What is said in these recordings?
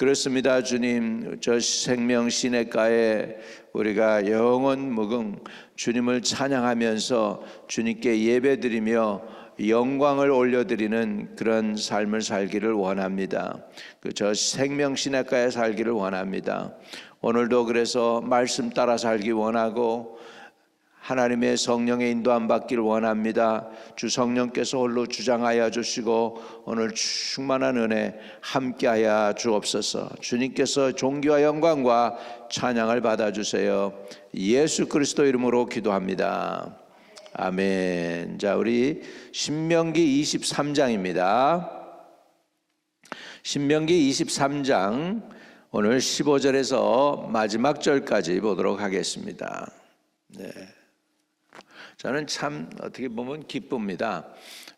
그렇습니다. 주님, 저 생명 시냇가에 우리가 영원 무궁 주님을 찬양하면서 주님께 예배드리며 영광을 올려드리는 그런 삶을 살기를 원합니다. 저 생명 시냇가에 살기를 원합니다. 오늘도 그래서 말씀 따라 살기 원하고 하나님의 성령의 인도함 받기를 원합니다. 주 성령께서 홀로 주장하여 주시고 오늘 충만한 은혜 함께하여 주옵소서. 주님께서 존귀와 영광과 찬양을 받아주세요. 예수 그리스도 이름으로 기도합니다. 아멘. 자, 우리 신명기 23장입니다. 신명기 23장 오늘 15절에서 마지막 절까지 보도록 하겠습니다. 네. 저는 참 어떻게 보면 기쁩니다.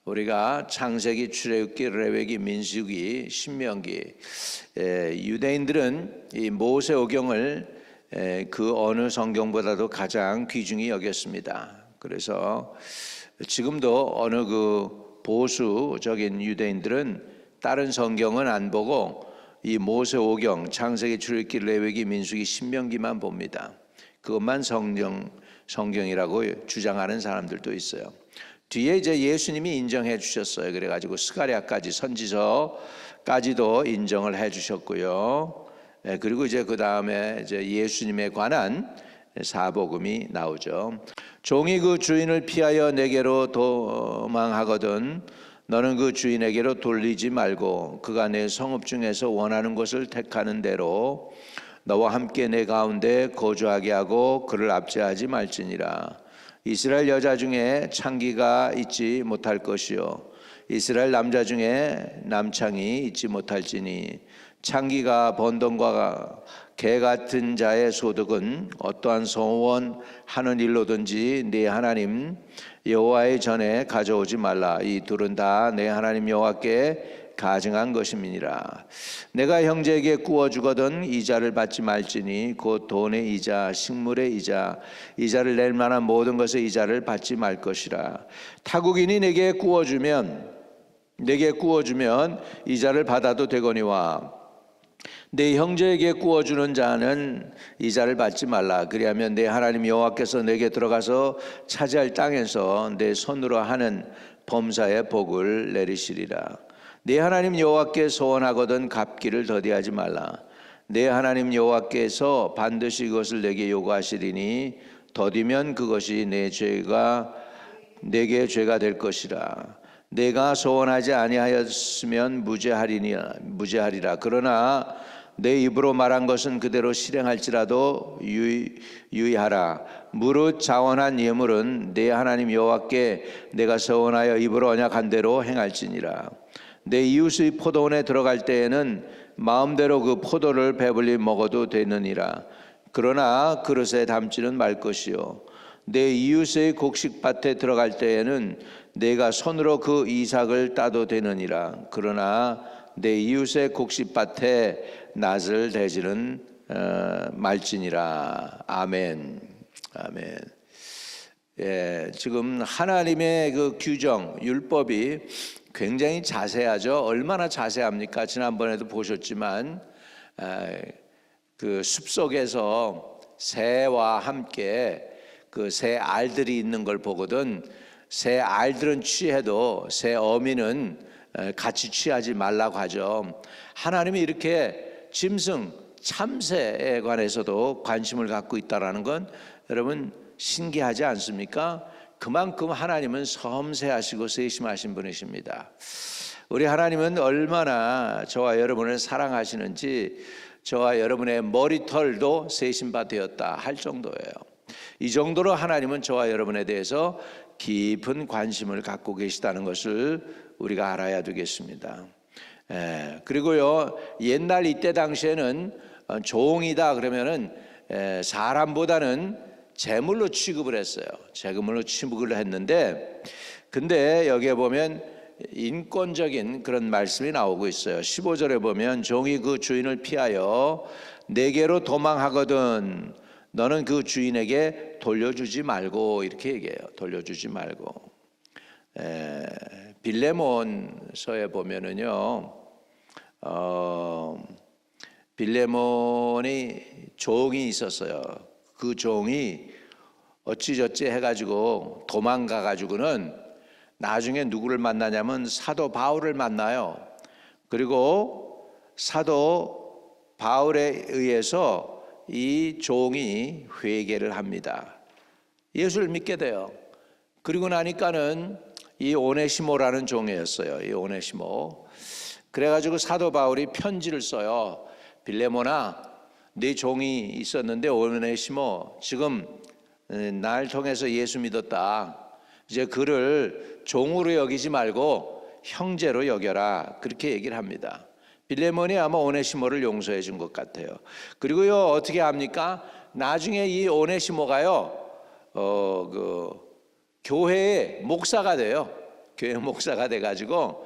우리가 창세기, 출애굽기, 레위기, 민수기, 신명기, 유대인들은 이 모세오경을 그 어느 성경보다도 가장 귀중히 여겼습니다. 그래서 지금도 어느 그 보수적인 유대인들은 다른 성경은 안 보고 이 모세오경, 창세기, 출애굽기, 레위기, 민수기, 신명기만 봅니다. 그것만 성경이라고 주장하는 사람들도 있어요. 뒤에 이제 예수님이 인정해 주셨어요. 그래가지고 스가랴까지 선지서까지도 인정을 해 주셨고요. 그리고 이제 그 다음에 이제 예수님에 관한 사복음이 나오죠. 종이 그 주인을 피하여 내게로 도망하거든 너는 그 주인에게로 돌리지 말고 그가 내 성읍 중에서 원하는 곳을 택하는 대로 너와 함께 내 가운데 거주하게 하고 그를 압제하지 말지니라. 이스라엘 여자 중에 창기가 있지 못할 것이요 이스라엘 남자 중에 남창이 있지 못할지니 창기가 번동과 개 같은 자의 소득은 어떠한 소원하는 일로든지 네 하나님 여호와의 전에 가져오지 말라. 이 둘은 다 내 하나님 여호와께 가증한 것임이니라. 내가 형제에게 구워주거든 이자를 받지 말지니 곧 돈의 이자, 식물의 이자, 이자를 낼 만한 모든 것의 이자를 받지 말 것이라. 타국인이 내게 구워주면 이자를 받아도 되거니와 내 형제에게 구워주는 자는 이자를 받지 말라. 그리하면 내 하나님 여호와께서 내게 들어가서 차지할 땅에서 내 손으로 하는 범사의 복을 내리시리라. 내 하나님 여호와께 소원하거든 갚기를 더디하지 말라. 내 하나님 여호와께서 반드시 그것을 내게 요구하시리니 더디면 그것이 내게 죄가 될 것이라. 내가 소원하지 아니하였으면 무죄하리라. 그러나 내 입으로 말한 것은 그대로 실행할지라도 유의하라. 무릇 자원한 예물은 내 하나님 여호와께 내가 서원하여 입으로 언약한 대로 행할지니라. 내 이웃의 포도원에 들어갈 때에는 마음대로 그 포도를 배불리 먹어도 되느니라. 그러나 그릇에 담지는 말 것이요 내 이웃의 곡식밭에 들어갈 때에는 내가 손으로 그 이삭을 따도 되느니라. 그러나 내 이웃의 곡식밭에 낫을 대지는 말지니라. 아멘. 아멘. 예, 지금 하나님의 그 규정, 율법이 굉장히 자세하죠. 얼마나 자세합니까? 지난번에도 보셨지만 그 숲속에서 새와 함께 그 새 알들이 있는 걸 보거든 새 알들은 취해도 새 어미는 같이 취하지 말라고 하죠. 하나님이 이렇게 짐승, 참새에 관해서도 관심을 갖고 있다는 건 여러분 신기하지 않습니까? 그만큼 하나님은 섬세하시고 세심하신 분이십니다. 우리 하나님은 얼마나 저와 여러분을 사랑하시는지 저와 여러분의 머리털도 세심바 되었다 할 정도예요. 이 정도로 하나님은 저와 여러분에 대해서 깊은 관심을 갖고 계시다는 것을 우리가 알아야 되겠습니다. 그리고요 옛날 이때 당시에는 종이다 그러면은 사람보다는 제물로 취급을 했어요. 제물로 취급을 했는데 근데 여기에 보면 인권적인 그런 말씀이 나오고 있어요. 15절에 보면 종이 그 주인을 피하여 내게로 도망하거든 너는 그 주인에게 돌려주지 말고 이렇게 얘기해요. 돌려주지 말고. 빌레몬서에 보면은요 빌레몬이 종이 있었어요. 그 종이 어찌저찌 해가지고 도망가가지고는 나중에 누구를 만나냐면 사도 바울을 만나요. 그리고 사도 바울에 의해서 이 종이 회개를 합니다. 예수를 믿게 돼요. 그리고 나니까는 이 오네시모라는 종이었어요. 이 오네시모. 그래가지고 사도 바울이 편지를 써요. 빌레몬아, 네 종이 있었는데 오네시모 지금 날 통해서 예수 믿었다. 이제 그를 종으로 여기지 말고 형제로 여겨라. 그렇게 얘기를 합니다. 빌레몬이 아마 오네시모를 용서해 준 것 같아요. 그리고요, 어떻게 합니까? 나중에 이 오네시모가요, 교회의 목사가 돼요. 교회 목사가 돼가지고,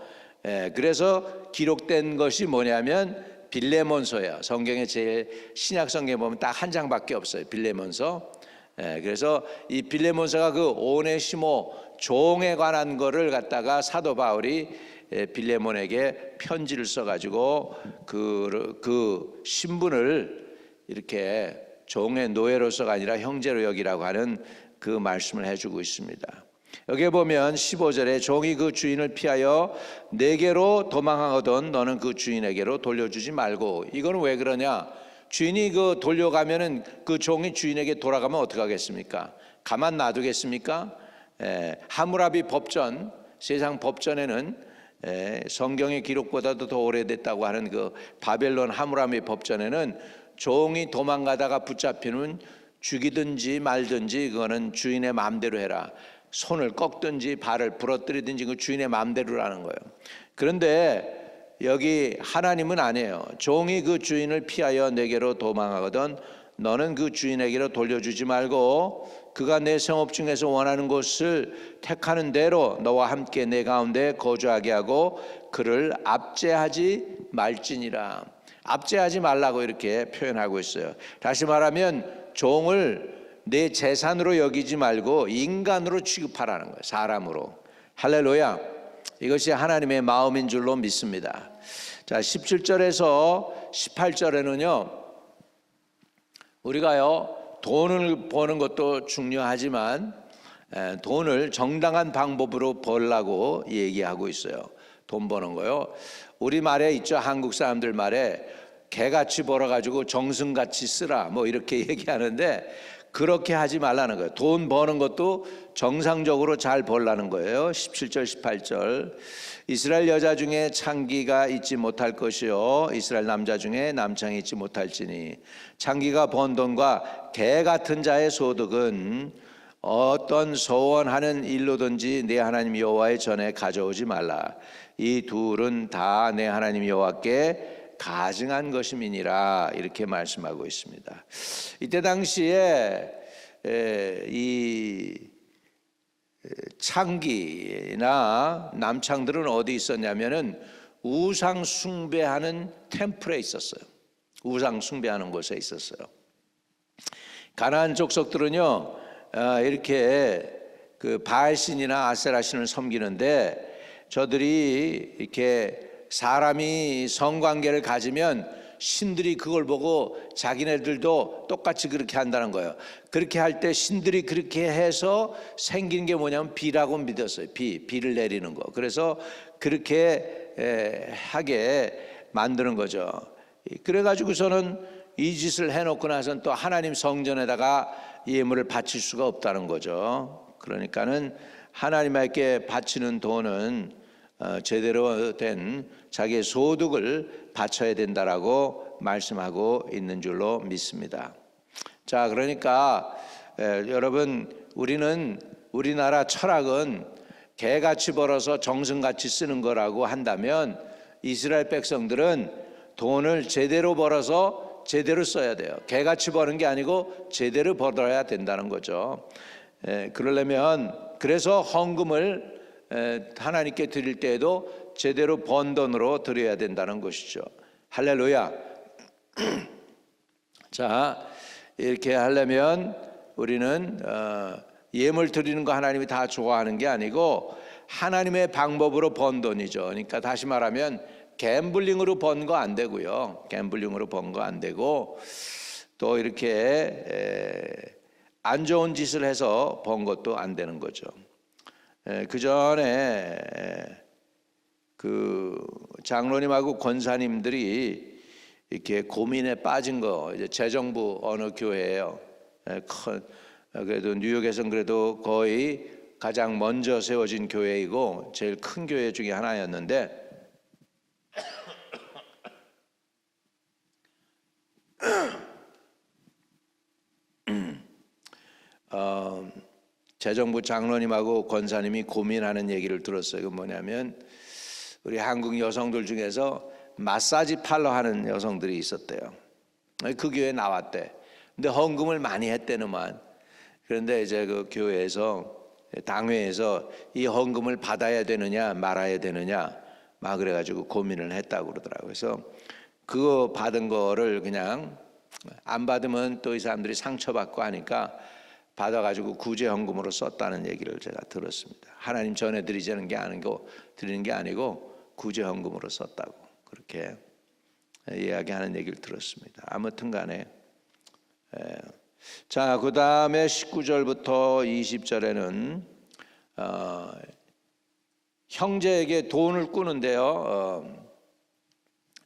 그래서 기록된 것이 뭐냐면 빌레몬서예요. 성경에 제일 신약 성경에 보면 딱 한 장밖에 없어요. 빌레몬서. 그래서 이 빌레몬서가 그 오네시모 종에 관한 거를 갖다가 사도 바울이 빌레몬에게 편지를 써가지고 그 신분을 이렇게 종의 노예로서가 아니라 형제로 여기라고 하는 그 말씀을 해주고 있습니다. 여기에 보면 15절에 종이 그 주인을 피하여 내게로 도망하거든 너는 그 주인에게로 돌려주지 말고. 이거는 왜 그러냐? 주인이 그 돌려가면은 그 종이 주인에게 돌아가면 어떻게 하겠습니까? 가만 놔두겠습니까? 하무라비 법전, 세상 법전에는 성경의 기록보다도 더 오래됐다고 하는 그 바벨론 하무라비 법전에는 종이 도망가다가 붙잡히면 죽이든지 말든지 그거는 주인의 마음대로 해라. 손을 꺾든지 발을 부러뜨리든지 그 주인의 마음대로라는 거예요. 그런데 여기 하나님은 아니에요. 종이 그 주인을 피하여 내게로 도망하거든 너는 그 주인에게로 돌려주지 말고 그가 내 성읍 중에서 원하는 곳을 택하는 대로 너와 함께 내 가운데 거주하게 하고 그를 압제하지 말지니라. 압제하지 말라고 이렇게 표현하고 있어요. 다시 말하면 종을 내 재산으로 여기지 말고 인간으로 취급하라는 거예요. 사람으로. 할렐루야. 이것이 하나님의 마음인 줄로 믿습니다. 자, 17절에서 18절에는요, 우리가요, 돈을 버는 것도 중요하지만 돈을 정당한 방법으로 벌라고 얘기하고 있어요. 돈 버는 거요. 우리 말에 있죠. 한국 사람들 말에 개같이 벌어가지고 정승같이 쓰라 뭐 이렇게 얘기하는데 그렇게 하지 말라는 거예요. 돈 버는 것도 정상적으로 잘 벌라는 거예요. 17절 18절 이스라엘 여자 중에 창기가 있지 못할 것이요 이스라엘 남자 중에 남창이 있지 못할지니 창기가 번 돈과 개 같은 자의 소득은 어떤 소원하는 일로든지 내 하나님 여호와의 전에 가져오지 말라. 이 둘은 다 내 하나님 여호와께 가증한 것임이니라. 이렇게 말씀하고 있습니다. 이때 당시에 이 창기나 남창들은 어디 있었냐면은 우상 숭배하는 템플에 있었어요. 우상 숭배하는 곳에 있었어요. 가나안 족속들은요 이렇게 그 바알신이나 아세라신을 섬기는데 저들이 이렇게 사람이 성관계를 가지면 신들이 그걸 보고 자기네들도 똑같이 그렇게 한다는 거예요. 그렇게 할 때 신들이 그렇게 해서 생긴 게 뭐냐면 비라고 믿었어요. 비를 내리는 거. 그래서 그렇게 하게 만드는 거죠. 그래가지고서는 이 짓을 해놓고 나서는 또 하나님 성전에다가 예물을 바칠 수가 없다는 거죠. 그러니까는 하나님께 바치는 돈은 제대로 된 자기의 소득을 바쳐야 된다라고 말씀하고 있는 줄로 믿습니다. 자, 그러니까 여러분 우리나라 철학은 개같이 벌어서 정승같이 쓰는 거라고 한다면 이스라엘 백성들은 돈을 제대로 벌어서 제대로 써야 돼요. 개같이 버는 게 아니고 제대로 벌어야 된다는 거죠. 그러려면 그래서 헌금을 하나님께 드릴 때에도 제대로 번 돈으로 드려야 된다는 것이죠. 할렐루야. 자, 이렇게 하려면 우리는 예물 드리는 거 하나님이 다 좋아하는 게 아니고 하나님의 방법으로 번 돈이죠. 그러니까 다시 말하면 갬블링으로 번 거 안 되고요. 갬블링으로 번 거 안 되고 또 이렇게 안 좋은 짓을 해서 번 것도 안 되는 거죠. 그 전에 그 장로님하고 권사님들이 이렇게 고민에 빠진 거, 이제 재정부 어느 교회예요. 그래도 뉴욕에서는 그래도 거의 가장 먼저 세워진 교회이고 제일 큰 교회 중에 하나였는데 재정부 장로님하고 권사님이 고민하는 얘기를 들었어요. 그 뭐냐면 우리 한국 여성들 중에서 마사지 팔러 하는 여성들이 있었대요. 그 교회에 나왔대. 근데 헌금을 많이 했대는만. 그런데 이제 그 교회에서 당회에서 이 헌금을 받아야 되느냐 말아야 되느냐 막 그래가지고 고민을 했다고 그러더라고요. 그래서 그거 받은 거를 그냥 안 받으면 또 이 사람들이 상처받고 하니까 받아가지고 구제 헌금으로 썼다는 얘기를 제가 들었습니다. 하나님 전에 드리는 게 아니고 구제 헌금으로 썼다고 그렇게 이야기하는 얘기를 들었습니다. 아무튼간에 자, 그 다음에 19절부터 20절에는 형제에게 돈을 꾸는데요.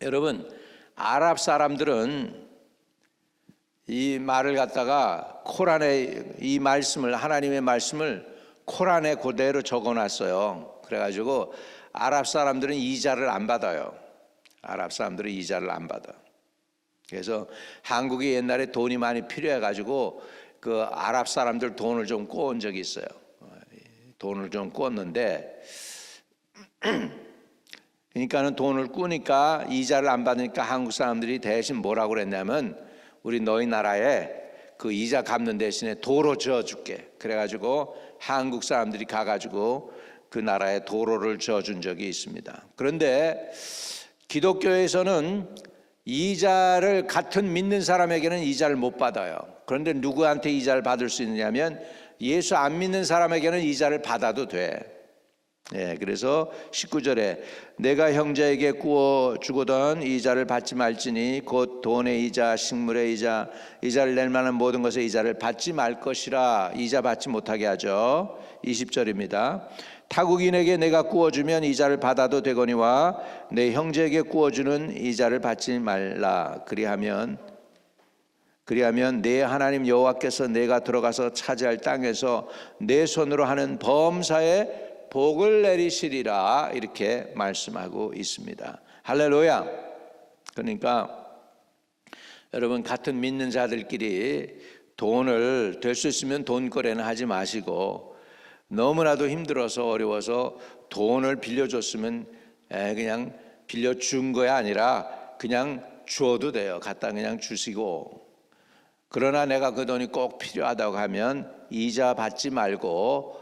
여러분 아랍 사람들은 이 말을 갖다가 코란에 이 말씀을 하나님의 말씀을 코란에 그대로 적어놨어요. 그래가지고 아랍 사람들은 이자를 안 받아요. 아랍 사람들은 이자를 안 받아. 그래서 한국이 옛날에 돈이 많이 필요해가지고 그 아랍 사람들 돈을 좀 꼬은 적이 있어요. 돈을 좀 꼬었는데 그러니까는 돈을 꾸니까 이자를 안 받으니까 한국 사람들이 대신 뭐라고 그랬냐면 우리 너희 나라에 그 이자 갚는 대신에 도로 지어줄게. 그래가지고 한국 사람들이 가가지고 그 나라에 도로를 지어준 적이 있습니다. 그런데 기독교에서는 이자를 같은 믿는 사람에게는 이자를 못 받아요. 그런데 누구한테 이자를 받을 수 있느냐면 예수 안 믿는 사람에게는 이자를 받아도 돼. 그래서 19절에 내가 형제에게 구워 주거든 이자를 받지 말지니 곧 돈의 이자 식물의 이자 이자를 낼 만한 모든 것의 이자를 받지 말 것이라. 이자 받지 못하게 하죠. 20절입니다. 타국인에게 내가 구워주면 이자를 받아도 되거니와 내 형제에게 구워주는 이자를 받지 말라. 그리하면 내 하나님 여호와께서 내가 들어가서 차지할 땅에서 내 손으로 하는 범사에 복을 내리시리라. 이렇게 말씀하고 있습니다. 할렐루야. 그러니까 여러분 같은 믿는 자들끼리 돈을 될 수 있으면 돈거래는 하지 마시고 너무나도 힘들어서 어려워서 돈을 빌려줬으면 그냥 빌려준 거야 아니라 그냥 주어도 돼요. 갖다 그냥 주시고 그러나 내가 그 돈이 꼭 필요하다고 하면 이자 받지 말고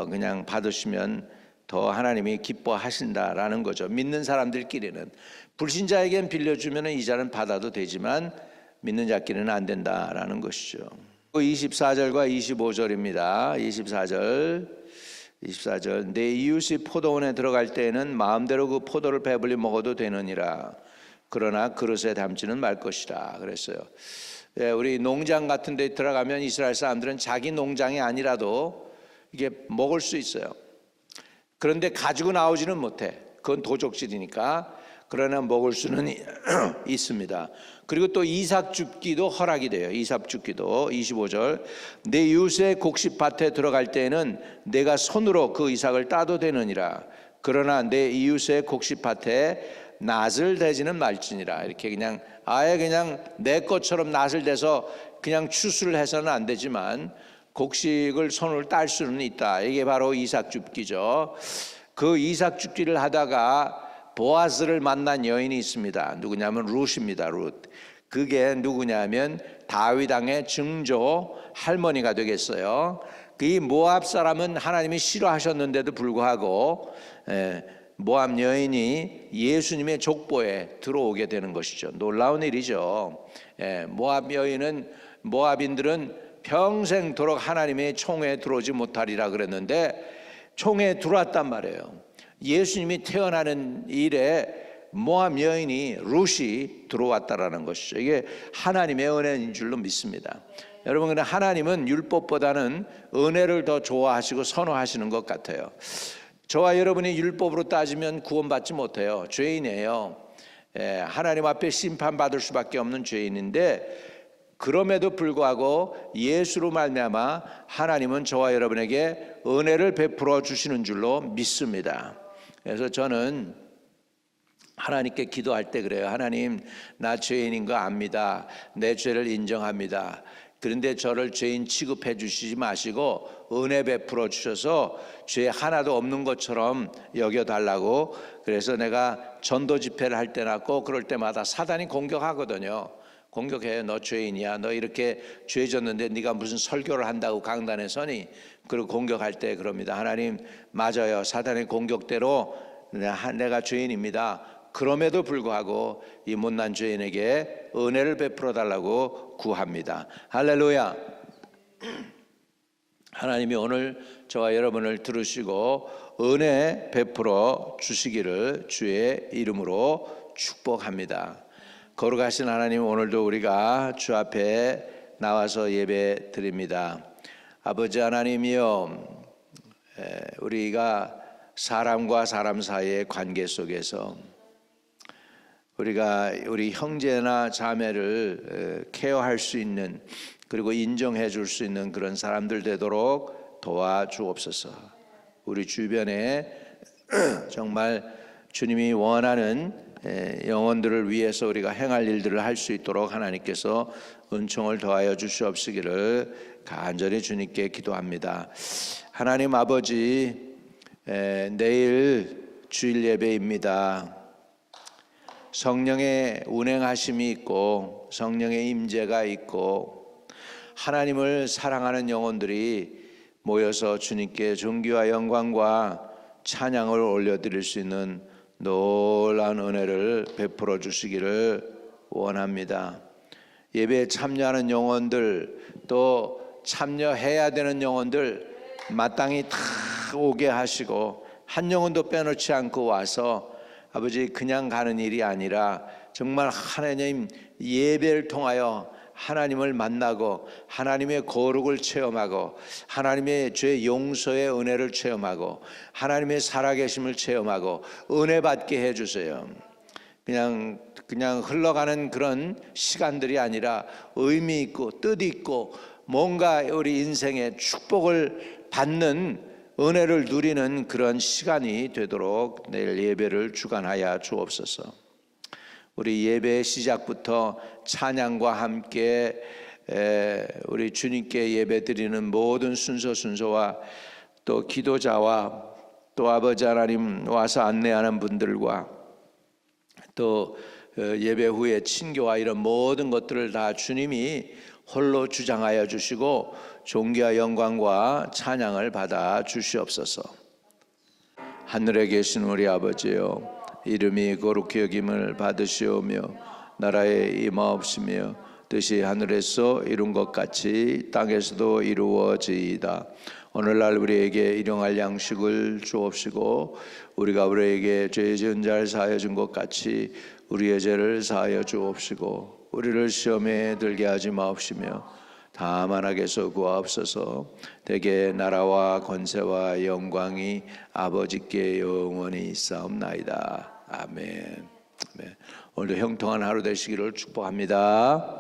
그냥 받으시면 더 하나님이 기뻐하신다라는 거죠. 믿는 사람들끼리는. 불신자에겐 빌려주면 이자는 받아도 되지만 믿는 자끼리는 안 된다라는 것이죠. 24절과 25절입니다. 24절 내 이웃이 포도원에 들어갈 때에는 마음대로 그 포도를 배불리 먹어도 되느니라. 그러나 그릇에 담지는 말 것이라 그랬어요. 우리 농장 같은 데 들어가면 이스라엘 사람들은 자기 농장이 아니라도 이게 먹을 수 있어요. 그런데 가지고 나오지는 못해. 그건 도적질이니까. 그러나 먹을 수는 있습니다. 그리고 또 이삭 줍기도 허락이 돼요. 이삭 줍기도 25절 내 이웃의 곡식밭에 들어갈 때에는 내가 손으로 그 이삭을 따도 되느니라. 그러나 내 이웃의 곡식밭에 낫을 대지는 말지니라. 이렇게 그냥 아예 그냥 내 것처럼 낫을 대서 그냥 추수를 해서는 안 되지만 곡식을 손을 딸 수는 있다. 이게 바로 이삭 줍기죠. 그 이삭 줍기를 하다가 보아스를 만난 여인이 있습니다. 누구냐면 룻입니다. 룻. 그게 누구냐면 다윗 왕의 증조 할머니가 되겠어요. 이 모압 사람은 하나님이 싫어하셨는데도 불구하고 모압 여인이 예수님의 족보에 들어오게 되는 것이죠. 놀라운 일이죠. 모압 여인은 모압인들은 평생도록 하나님의 총에 들어오지 못하리라 그랬는데 총에 들어왔단 말이에요. 예수님이 태어나는 일에 모압 여인이 룻이 들어왔다라는 것이죠. 이게 하나님의 은혜인 줄로 믿습니다. 여러분, 근데 하나님은 율법보다는 은혜를 더 좋아하시고 선호하시는 것 같아요. 저와 여러분이 율법으로 따지면 구원받지 못해요. 죄인이에요. 하나님 앞에 심판받을 수밖에 없는 죄인인데, 그럼에도 불구하고 예수로 말미암아 하나님은 저와 여러분에게 은혜를 베풀어 주시는 줄로 믿습니다. 그래서 저는 하나님께 기도할 때 그래요. 하나님, 나 죄인인 거 압니다. 내 죄를 인정합니다. 그런데 저를 죄인 취급해 주시지 마시고 은혜 베풀어 주셔서 죄 하나도 없는 것처럼 여겨달라고. 그래서 내가 전도 집회를 할 때나 꼭 그럴 때마다 사단이 공격하거든요. 공격해. 너 죄인이야. 너 이렇게 죄 졌는데 네가 무슨 설교를 한다고 강단에 서니? 그리고 공격할 때 그럽니다. 하나님, 맞아요. 사단의 공격대로 내가 죄인입니다. 그럼에도 불구하고 이 못난 죄인에게 은혜를 베풀어 달라고 구합니다. 할렐루야. 하나님이 오늘 저와 여러분을 들으시고 은혜 베풀어 주시기를 주의 이름으로 축복합니다. 거룩하신 하나님, 오늘도 우리가 주 앞에 나와서 예배 드립니다. 아버지 하나님이여, 우리가 사람과 사람 사이의 관계 속에서 우리가 우리 형제나 자매를 케어할 수 있는, 그리고 인정해 줄 수 있는 그런 사람들 되도록 도와주옵소서. 우리 주변에 정말 주님이 원하는 영혼들을 위해서 우리가 행할 일들을 할 수 있도록 하나님께서 은총을 더하여 주시옵시기를 간절히 주님께 기도합니다. 하나님 아버지, 내일 주일 예배입니다. 성령의 운행하심이 있고 성령의 임재가 있고 하나님을 사랑하는 영혼들이 모여서 주님께 존귀와 영광과 찬양을 올려드릴 수 있는 놀라운 은혜를 베풀어 주시기를 원합니다. 예배에 참여하는 영혼들, 또 참여해야 되는 영혼들 마땅히 다 오게 하시고 한 영혼도 빼놓지 않고 와서 아버지, 그냥 가는 일이 아니라 정말 하나님 예배를 통하여 하나님을 만나고 하나님의 거룩을 체험하고 하나님의 죄 용서의 은혜를 체험하고 하나님의 살아계심을 체험하고 은혜 받게 해주세요. 그냥 흘러가는 그런 시간들이 아니라 의미 있고 뜻 있고 뭔가 우리 인생의 축복을 받는 은혜를 누리는 그런 시간이 되도록 내일 예배를 주관하여 주옵소서. 우리 예배의 시작부터 찬양과 함께 우리 주님께 예배드리는 모든 순서와 또 기도자와 또 아버지 하나님 와서 안내하는 분들과 또 예배 후에 친교와 이런 모든 것들을 다 주님이 홀로 주장하여 주시고 존귀와 영광과 찬양을 받아 주시옵소서. 하늘에 계신 우리 아버지여, 이름이 거룩히 여김을 받으시오며 나라에 임하옵시며 뜻이 하늘에서 이룬 것 같이 땅에서도 이루어지이다. 오늘날 우리에게 일용할 양식을 주옵시고 우리가 우리에게 죄 지은 자를 사하여 준 것 같이 우리의 죄를 사하여 주옵시고 우리를 시험에 들게 하지 마옵시며 다만 악에서 구하옵소서. 대개 나라와 권세와 영광이 아버지께 영원히 있사옵나이다. 아멘. 오늘도 형통한 하루 되시기를 축복합니다.